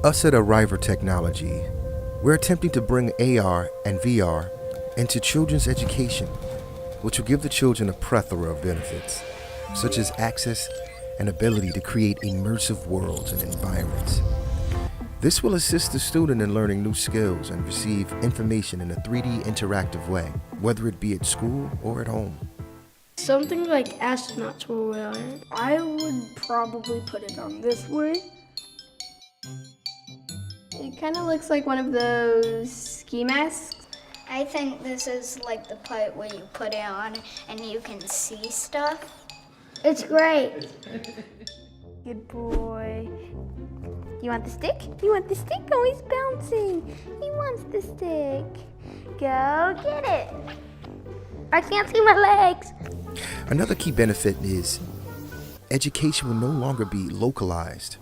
Us at Arivr Technology, we're attempting to bring AR and VR into children's education, which will give the children a plethora of benefits, such as access and ability to create immersive worlds and environments. This will assist the student in learning new skills and receive information in a 3D interactive way, whether it be at school or at home. Something like astronauts will wear. I would probably put it on this way. It kind of looks like one of those ski masks. I think this is like the part where you put it on and you can see stuff. It's great. Good boy. You want the stick? You want the stick? Oh, he's bouncing. He wants the stick. Go get it. I can't see my legs. Another key benefit is education will no longer be localized.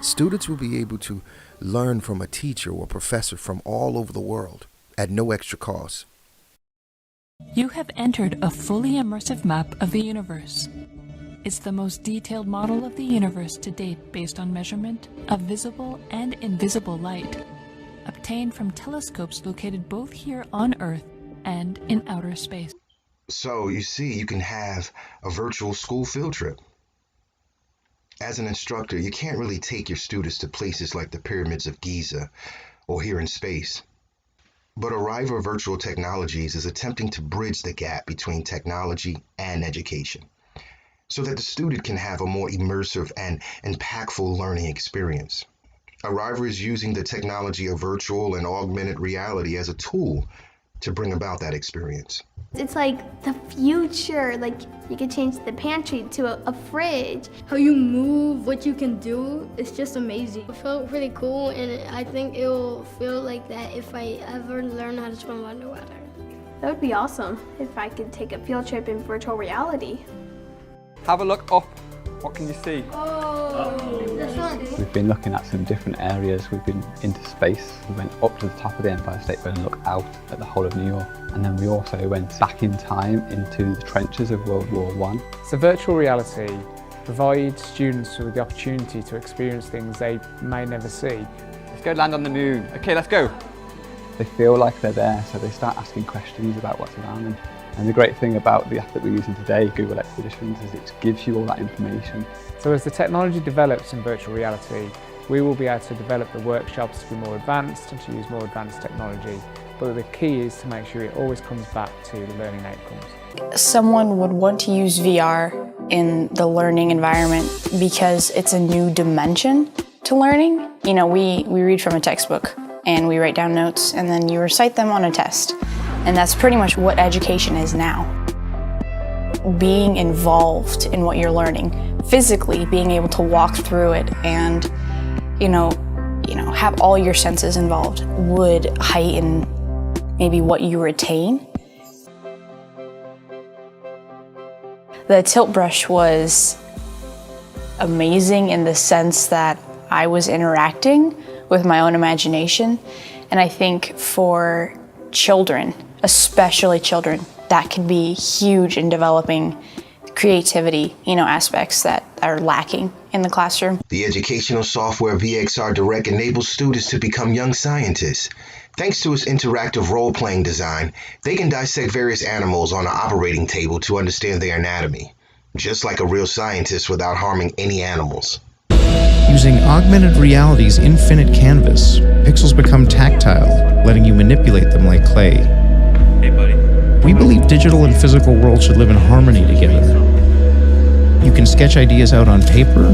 Students will be able to learn from a teacher or professor from all over the world at no extra cost. You have entered a fully immersive map of the universe. It's the most detailed model of the universe to date based on measurement of visible and invisible light, obtained from telescopes located both here on Earth and in outer space. So you see, you can have a virtual school field trip. As an instructor, you can't really take your students to places like the pyramids of Giza or here in space. But Arivr Virtual Technologies is attempting to bridge the gap between technology and education, so that the student can have a more immersive and impactful learning experience. Arivr is using the technology of virtual and augmented reality as a tool to bring about that experience. It's like the future. Like you could change the pantry to a fridge. How you move, what you can do, it's just amazing. It felt pretty cool, and I think it will feel like that if I ever learn how to swim underwater. That would be awesome if I could take a field trip in virtual reality. Have a look up. What can you see? This one. We've been looking at some different areas. We've been into space. We went up to the top of the Empire State Building and looked out at the whole of New York. And then we also went back in time into the trenches of World War I. So virtual reality provides students with the opportunity to experience things they may never see. Let's go land on the moon. Okay, let's go. They feel like they're there, so they start asking questions about what's around them. And the great thing about the app that we're using today, Google Expeditions, is it gives you all that information. So as the technology develops in virtual reality, we will be able to develop the workshops to be more advanced and to use more advanced technology. But the key is to make sure it always comes back to the learning outcomes. Someone would want to use VR in the learning environment because it's a new dimension to learning. You know, we read from a textbook and we write down notes and then you recite them on a test. And that's pretty much what education is now. Being involved in what you're learning, physically being able to walk through it and, you know, have all your senses involved would heighten maybe what you retain. The tilt brush was amazing in the sense that I was interacting with my own imagination. And I think for children, especially children, that can be huge in developing creativity, aspects that are lacking in the classroom. The educational software VXR Direct enables students to become young scientists. Thanks to its interactive role-playing design, they can dissect various animals on an operating table to understand their anatomy, just like a real scientist without harming any animals. Using augmented reality's infinite canvas, pixels become tactile, letting you manipulate them like clay. Hey, buddy. We believe digital and physical worlds should live in harmony together. You can sketch ideas out on paper,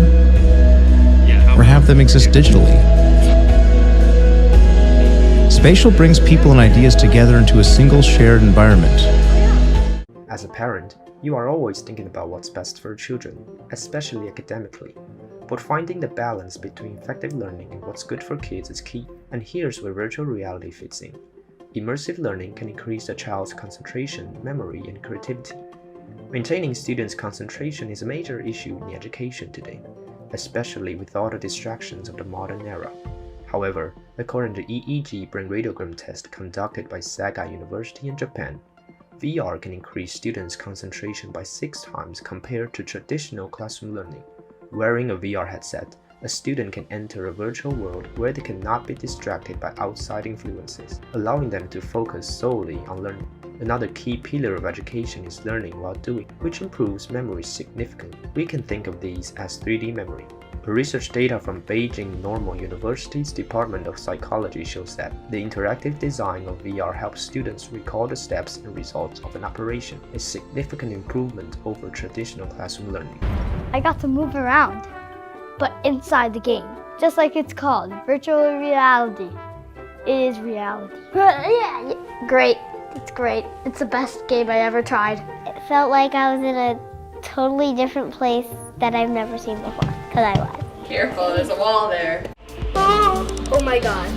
or have them exist digitally. Spatial brings people and ideas together into a single shared environment. As a parent, you are always thinking about what's best for children, especially academically. But finding the balance between effective learning and what's good for kids is key, and here's where virtual reality fits in. Immersive learning can increase a child's concentration, memory, and creativity. Maintaining students' concentration is a major issue in education today, especially with all the distractions of the modern era. However, according to EEG brain radiogram test conducted by Saga University in Japan, VR can increase students' concentration by 6 times compared to traditional classroom learning. Wearing a VR headset A student can enter a virtual world where they cannot be distracted by outside influences, allowing them to focus solely on learning. Another key pillar of education is learning while doing, which improves memory significantly. We can think of these as 3D memory. Research data from Beijing Normal University's Department of Psychology shows that the interactive design of VR helps students recall the steps and results of an operation, a significant improvement over traditional classroom learning. I got to move around, but inside the game, just like it's called, virtual reality. It is reality. Yeah, great. It's great. It's the best game I ever tried. It felt like I was in a totally different place that I've never seen before, because I was. Careful, there's a wall there. Oh my god.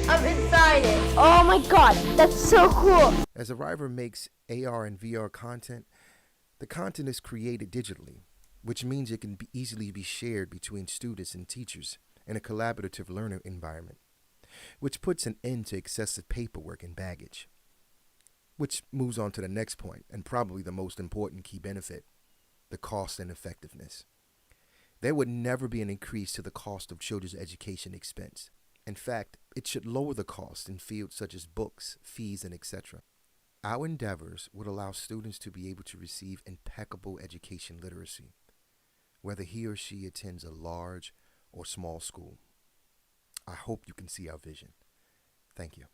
I'm inside it. Oh my god, that's so cool. As Arivr makes AR and VR content, the content is created digitally, which means it can easily be shared between students and teachers in a collaborative learning environment, which puts an end to excessive paperwork and baggage. Which moves on to the next point, and probably the most important key benefit, the cost and effectiveness. There would never be an increase to the cost of children's education expense. In fact, it should lower the cost in fields such as books, fees, and etc. Our endeavors would allow students to be able to receive impeccable education literacy, whether he or she attends a large or small school. I hope you can see our vision. Thank you.